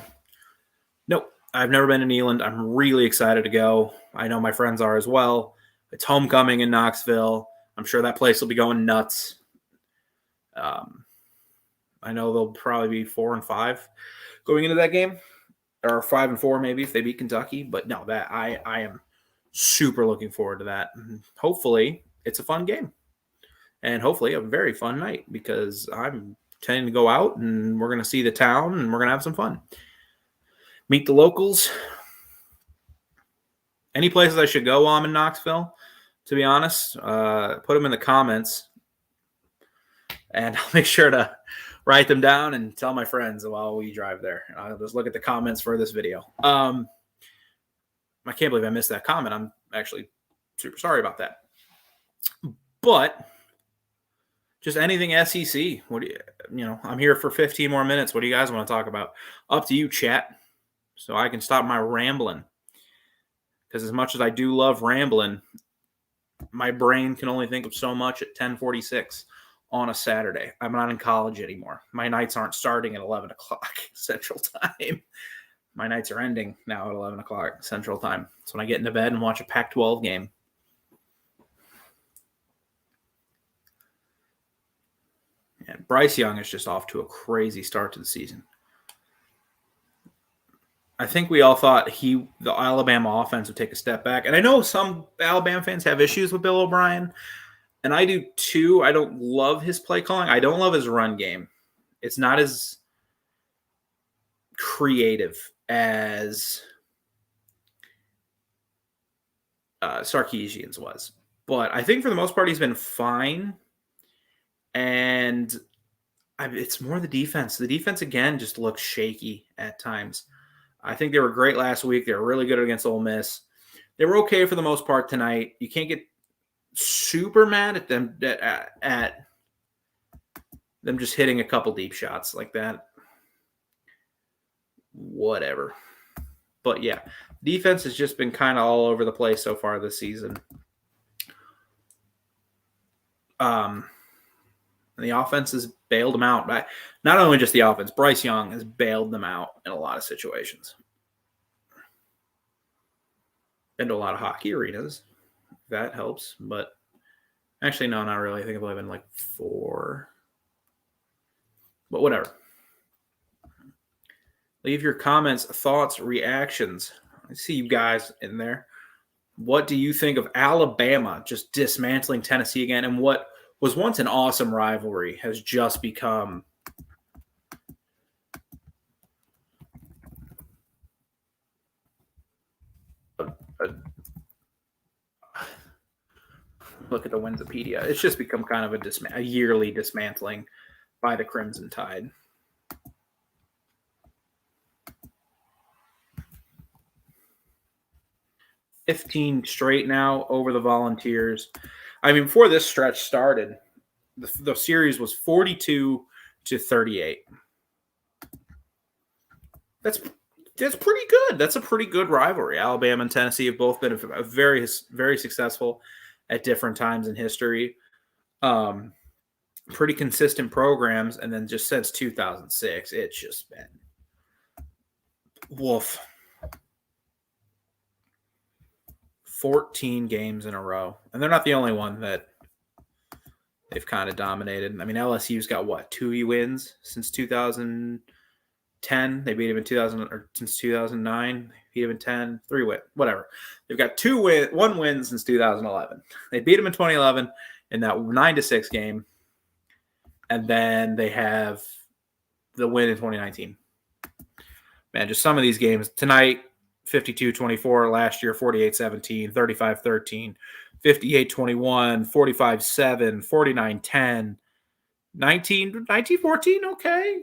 nope, I've never been to Neyland. I'm really excited to go. I know my friends are as well. It's homecoming in Knoxville. I'm sure that place will be going nuts. I know they'll probably be 4-5 going into that game, or 5-4 maybe if they beat Kentucky. But no, that I am super looking forward to that. Hopefully it's a fun game, and hopefully a very fun night, because I'm tending to go out and we're going to see the town and we're going to have some fun. Meet the locals. Any places I should go while I'm in Knoxville, to be honest, put them in the comments, and I'll make sure to write them down and tell my friends while we drive there. I'll just look at the comments for this video. I can't believe I missed that comment. I'm actually super sorry about that. But just anything SEC. What do you I'm here for 15 more minutes. What do you guys want to talk about? Up to you, chat, so I can stop my rambling. Because as much as I do love rambling, my brain can only think of so much at 10:46 on a Saturday. I'm not in college anymore. My nights aren't starting at 11 o'clock Central Time. My nights are ending now at 11 o'clock Central Time. That's when I get into bed and watch a Pac-12 game. And Bryce Young is just off to a crazy start to the season. I think we all thought the Alabama offense would take a step back. And I know some Alabama fans have issues with Bill O'Brien, and I do too. I don't love his play calling. I don't love his run game. It's not as creative as Sarkisian's was. But I think for the most part, he's been fine. And it's more the defense. The defense, again, just looks shaky at times. I think they were great last week. They were really good against Ole Miss. They were okay for the most part tonight. You can't get super mad at them at them just hitting a couple deep shots like that. Whatever. But yeah, defense has just been kind of all over the place so far this season. The offense has bailed them out. Not only just the offense, Bryce Young has bailed them out in a lot of situations. Been to a lot of hockey arenas. That helps. But actually, no, not really. I think I've only been like 4. But whatever. Leave your comments, thoughts, reactions. I see you guys in there. What do you think of Alabama just dismantling Tennessee again? And what was once an awesome rivalry has just become look at the Winsipedia. It's just become kind of a yearly dismantling by the Crimson Tide. $15 straight now over the Volunteers. I mean, before this stretch started, the series was 42-38. That's That's pretty good. That's a pretty good rivalry. Alabama and Tennessee have both been a very, very successful at different times in history. Pretty consistent programs, and then just since 2006, it's just been woof. 14 games in a row, and they're not the only one that they've kind of dominated. I mean, LSU's got what, 2 wins since 2010. They beat him in 2000 or since 2009. Beat him in 10, 3 win, whatever. They've got 1 win since 2011. They beat him in 2011 in that 9-6 game. And then they have the win in 2019. Man, just some of these games. Tonight, 52-24. Last year, 48-17, 35-13, 58-21, 45-7, 49-10, 19-14, okay.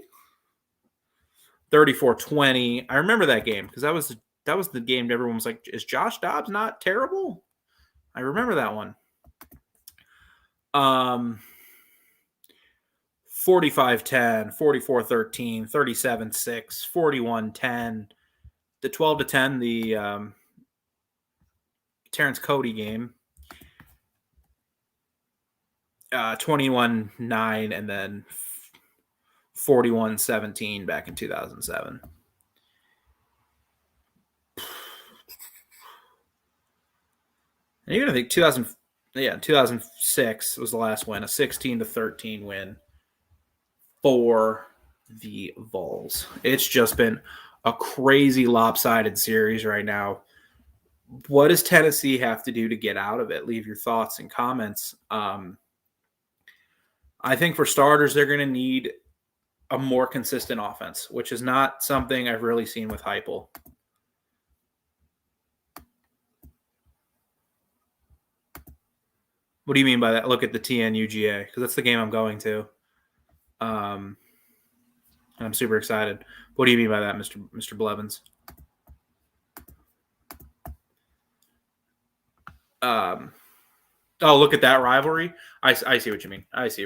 34-20. I remember that game because that was the game everyone was like, is Josh Dobbs not terrible? I remember that one. 45-10, 44-13, 37-6, 41-10, the 12-10, the Terrence Cody game, 21-9, and then 41-17 back in 2007. And even I think 2006 was the last win, a 16-13 win for the Vols. It's just been a crazy lopsided series right now. What does Tennessee have to do to get out of it? Leave your thoughts and comments. I think for starters, they're going to need a more consistent offense, which is not something I've really seen with Heupel. What do you mean by that? Look at the TNUGA, because that's the game I'm going to. I'm super excited. What do you mean by that, Mr. Blevins? Oh, look at that rivalry. I see what you mean. What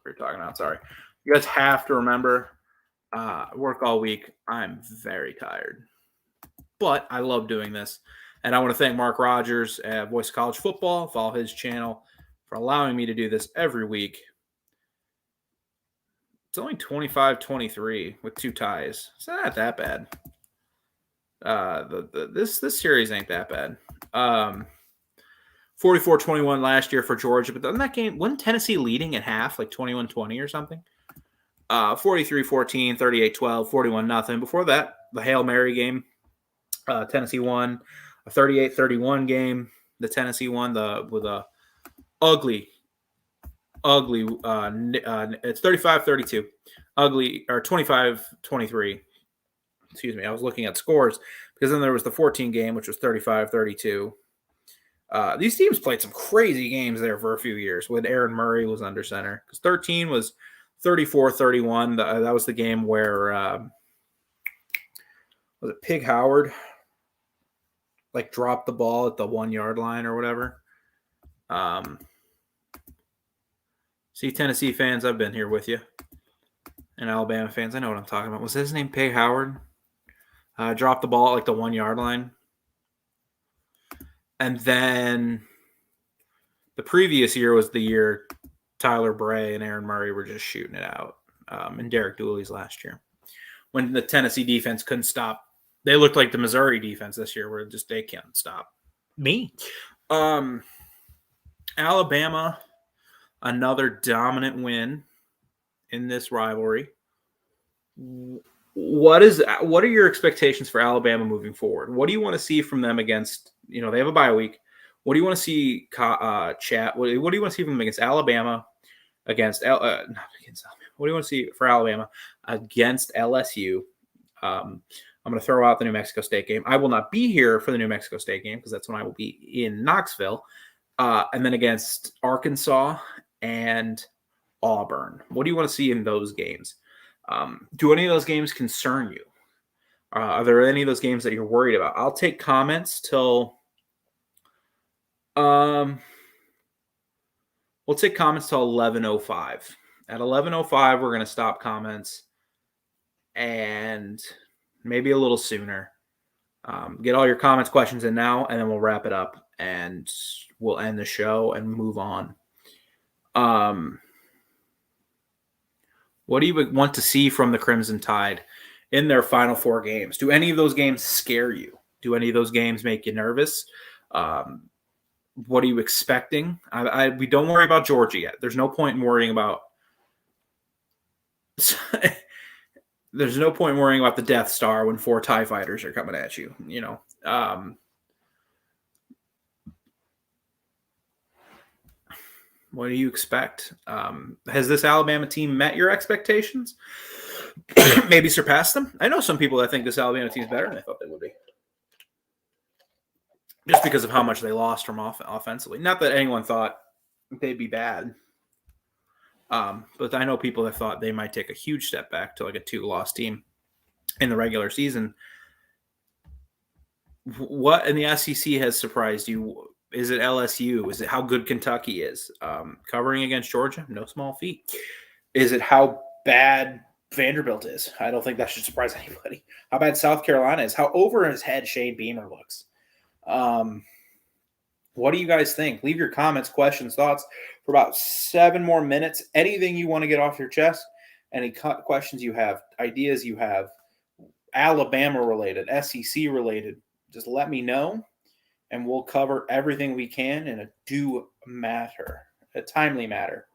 you're talking about. Sorry. You guys have to remember, work all week. I'm very tired. But I love doing this. And I want to thank Mark Rogers at Voice of College Football. Follow his channel for allowing me to do this every week. It's only 25-23 with 2 ties. It's not that bad. This series ain't that bad. 44-21 last year for Georgia, but in that game, wasn't Tennessee leading at half, like 21-20 or something? 43-14, 38-12, 41-0. Before that, the Hail Mary game, Tennessee won. A 38-31 game, the Tennessee won with a ugly. It's 35-32, ugly, or 25-23. Excuse me. I was looking at scores because then there was the 14 game, which was 35-32. These teams played some crazy games there for a few years when Aaron Murray was under center. Because 13 was 34-31. That was the game where was it Pig Howard? Like dropped the ball at the 1-yard line or whatever. See, Tennessee fans, I've been here with you. And Alabama fans, I know what I'm talking about. Was his name Pig Howard? Dropped the ball at like the 1-yard line. And then the previous year was the year Tyler Bray and Aaron Murray were just shooting it out. And Derek Dooley's last year. When the Tennessee defense couldn't stop. They looked like the Missouri defense this year where just they can't stop me. Alabama, another dominant win in this rivalry. What are your expectations for Alabama moving forward? What do you want to see from them against, they have a bye week. What do you want to see, chat? What do you want to see from them against Alabama, not against Alabama. What do you want to see for Alabama against LSU? I'm going to throw out the New Mexico State game. I will not be here for the New Mexico State game because that's when I will be in Knoxville. And then against Arkansas and Auburn. What do you want to see in those games? Do any of those games concern you? Are there any of those games that you're worried about? I'll take comments till we'll take comments till 11:05. At 11:05, we're going to stop comments, and maybe a little sooner. Get all your comments, questions in now, and then we'll wrap it up, and we'll end the show and move on. What do you want to see from the Crimson Tide in their final 4 games? Do any of those games scare you? Do any of those games make you nervous? What are you expecting? We don't worry about Georgia yet. There's no point in worrying about. There's no point in worrying about the Death Star when 4 TIE fighters are coming at you. You know. What do you expect? Has this Alabama team met your expectations? Maybe surpassed them? I know some people that think this Alabama team is better than I thought they would be. Just because of how much they lost from offensively. Not that anyone thought they'd be bad. But I know people that thought they might take a huge step back to like a 2-loss team in the regular season. What in the SEC has surprised you? Is it LSU? Is it how good Kentucky is? Covering against Georgia, no small feat. Is it how bad Vanderbilt is? I don't think that should surprise anybody. How bad South Carolina is? How over his head Shane Beamer looks. What do you guys think? Leave your comments, questions, thoughts for about 7 more minutes. Anything you want to get off your chest, any questions you have, ideas you have, Alabama related, SEC related, just let me know. And we'll cover everything we can in a timely matter.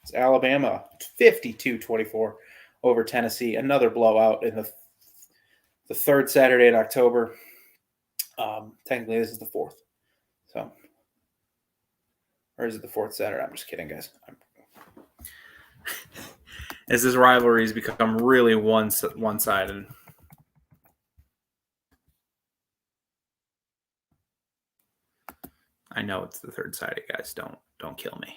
It's Alabama 52-24 over Tennessee. Another blowout in the 3rd Saturday in October. Technically, this is the 4th. So, or is it the 4th Saturday? I'm just kidding, guys. As this rivalry has become really one-sided. I know it's the 3rd Saturday, guys. Don't kill me.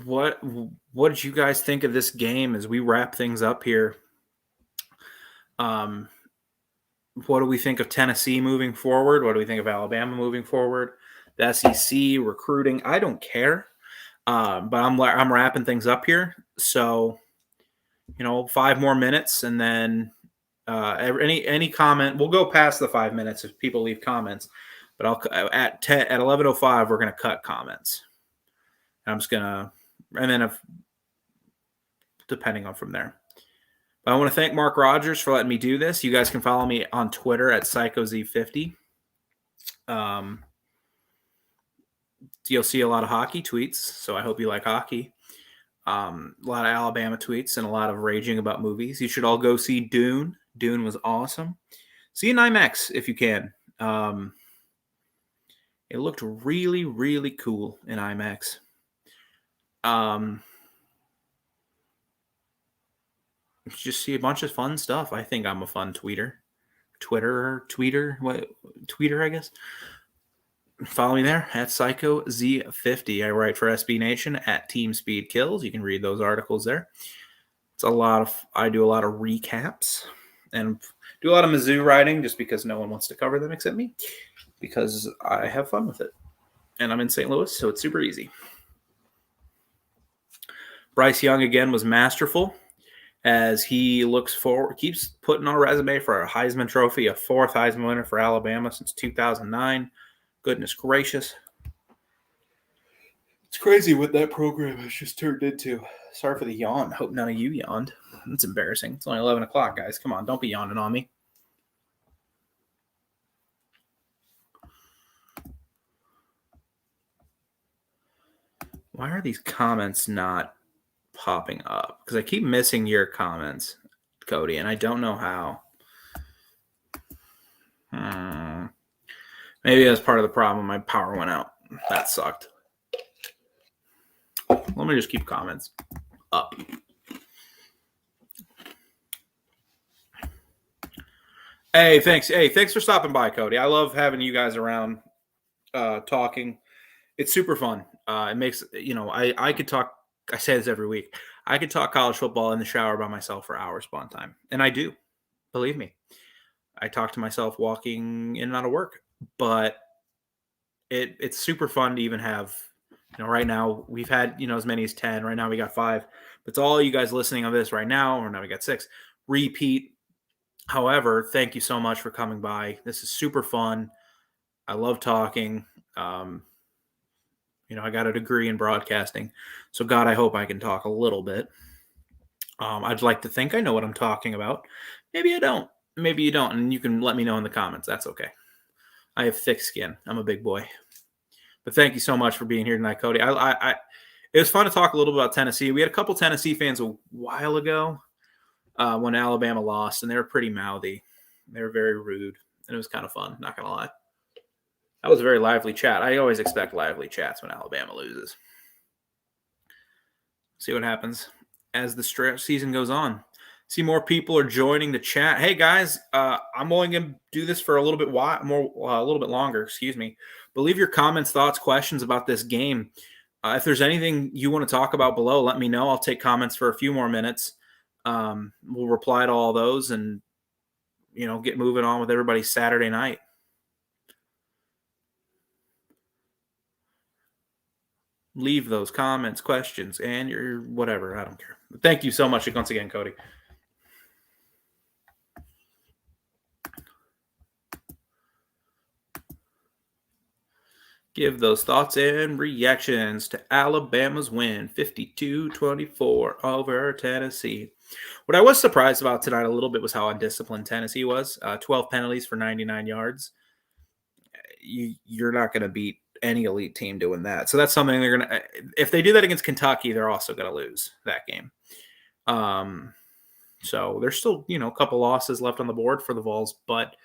What did you guys think of this game as we wrap things up here? What do we think of Tennessee moving forward? What do we think of Alabama moving forward? The SEC recruiting, I don't care. But I'm wrapping things up here. So, 5 more minutes, and then any comment. We'll go past the 5 minutes if people leave comments. But at 11:05 we're gonna cut comments. I'm just gonna, and then depending on from there. But I want to thank Mark Rogers for letting me do this. You guys can follow me on Twitter at PsychoZ50. You'll see a lot of hockey tweets, so I hope you like hockey. A lot of Alabama tweets and a lot of raging about movies. You should all go see Dune. Dune was awesome. See in IMAX if you can. It looked really, really cool in IMAX. Just see a bunch of fun stuff. I think I'm a fun tweeter, I guess. Follow me there at PsychoZ50. I write for SB Nation at Team Speed Kills. You can read those articles there. I do a lot of recaps and do a lot of Mizzou writing just because no one wants to cover them except me, because I have fun with it. And I'm in St. Louis, so it's super easy. Bryce Young again was masterful as he keeps putting on a resume for a Heisman Trophy, a 4th Heisman winner for Alabama since 2009. Goodness gracious. It's crazy what that program has just turned into. Sorry for the yawn. Hope none of you yawned. It's embarrassing. It's only 11 o'clock, guys. Come on, don't be yawning on me. Why are these comments not popping up? Because I keep missing your comments, Cody, and I don't know how. Maybe that's part of the problem. My power went out. That sucked. Let me just keep comments up. Hey, thanks. Hey, thanks for stopping by, Cody. I love having you guys around talking. It's super fun. It makes, I could talk. I say this every week. I could talk college football in the shower by myself for hours upon time. And I do. Believe me. I talk to myself walking in and out of work. But it's super fun to even have, right now we've had, as many as 10. Right now we got 5. But to all you guys listening on this right now, or now we got 6, repeat. However, thank you so much for coming by. This is super fun. I love talking. I got a degree in broadcasting. So, God, I hope I can talk a little bit. I'd like to think I know what I'm talking about. Maybe I don't. Maybe you don't. And you can let me know in the comments. That's okay. I have thick skin. I'm a big boy. But thank you so much for being here tonight, Cody. It was fun to talk a little bit about Tennessee. We had a couple Tennessee fans a while ago when Alabama lost, and they were pretty mouthy. They were very rude, and it was kind of fun, not going to lie. That was a very lively chat. I always expect lively chats when Alabama loses. See what happens as the stretch season goes on. See more people are joining the chat. Hey guys, I'm only going to do this for a little bit longer. Excuse me. But leave your comments, thoughts, questions about this game. If there's anything you want to talk about below, let me know. I'll take comments for a few more minutes. We'll reply to all those and get moving on with everybody's Saturday night. Leave those comments, questions, and your whatever. I don't care. But thank you so much once again, Cody. Give those thoughts and reactions to Alabama's win, 52-24 over Tennessee. What I was surprised about tonight a little bit was how undisciplined Tennessee was. 12 penalties for 99 yards. You're not going to beat any elite team doing that. So that's something they're going to – if they do that against Kentucky, they're also going to lose that game. So there's still, a couple losses left on the board for the Vols, but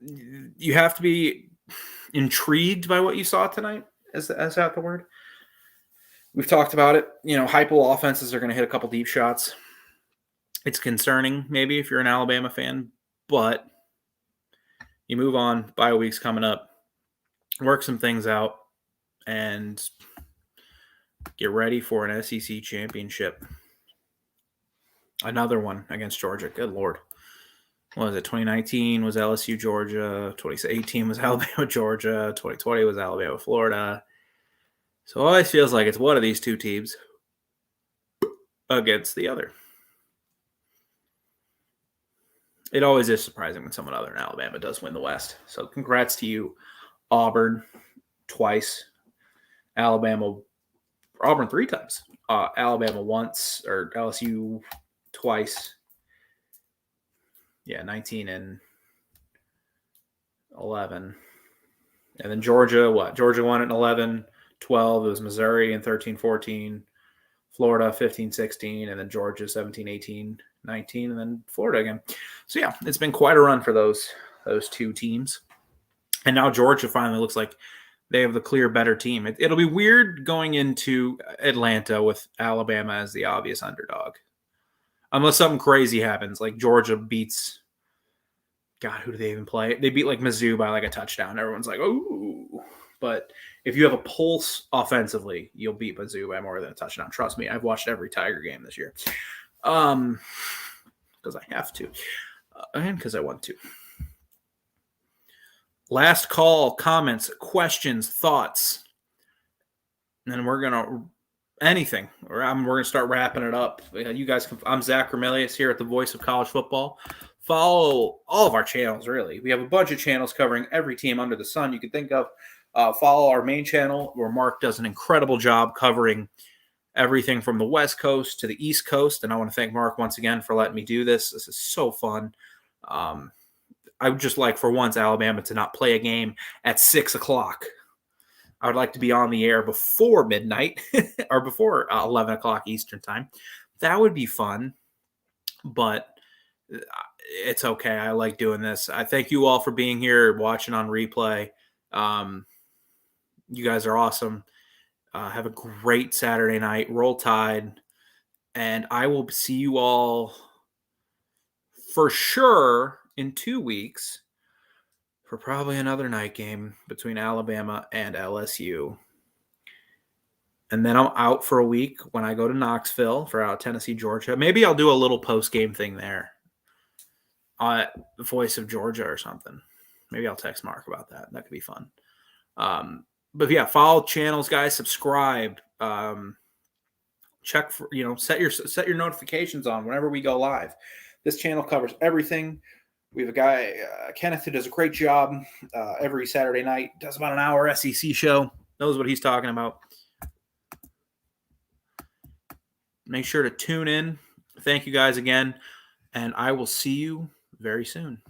you have to be – intrigued by what you saw tonight, is that the word? We've talked about it. Hypo offenses are going to hit a couple deep shots. It's concerning, maybe, if you're an Alabama fan, but you move on. Bye week's coming up. Work some things out and get ready for an SEC championship. Another one against Georgia. Good Lord. What was it? 2019 was LSU, Georgia. 2018 was Alabama, Georgia. 2020 was Alabama, Florida. So it always feels like it's one of these two teams against the other. It always is surprising when someone other than Alabama does win the West. So congrats to you, Auburn, twice. Auburn 3 times. Alabama once, or LSU twice. Yeah, 19 and 11. And then Georgia, Georgia won in 11, 12. It was Missouri in 13, 14. Florida 15, 16. And then Georgia 17, 18, 19. And then Florida again. So, yeah, it's been quite a run for those two teams. And now Georgia finally looks like they have the clear better team. It'll be weird going into Atlanta with Alabama as the obvious underdog. Unless something crazy happens, like Georgia beats, God, who do they even play? They beat like Mizzou by like a touchdown. Everyone's like, oh. But if you have a pulse offensively, you'll beat Mizzou by more than a touchdown. Trust me, I've watched every Tiger game this year. Because I have to. And because I want to. Last call, comments, questions, thoughts. And then we're going to anything. We're going to start wrapping it up. You guys can. I'm Zach Ramelius here at the Voice of College Football. Follow all of our channels, really. We have a bunch of channels covering every team under the sun you could think of. Follow our main channel where Mark does an incredible job covering everything from the West Coast to the East Coast. And I want to thank Mark once again for letting me do this. This is so fun. I would just like for once Alabama to not play a game at 6 o'clock. I would like to be on the air before midnight or before 11 o'clock Eastern time. That would be fun, but it's okay. I like doing this. I thank you all for being here, watching on replay. You guys are awesome. Have a great Saturday night. Roll Tide. And I will see you all for sure in 2 weeks for probably another night game between Alabama and LSU. And then I'm out for a week when I go to Knoxville for Tennessee, Georgia. Maybe I'll do a little post-game thing there. Voice of Georgia or something. Maybe I'll text Mark about that. That could be fun. But yeah, follow channels, guys. Subscribe. Check for set your notifications on whenever we go live. This channel covers everything. We have a guy, Kenneth, who does a great job every Saturday night. Does about an hour SEC show. Knows what he's talking about. Make sure to tune in. Thank you guys again, and I will see you very soon.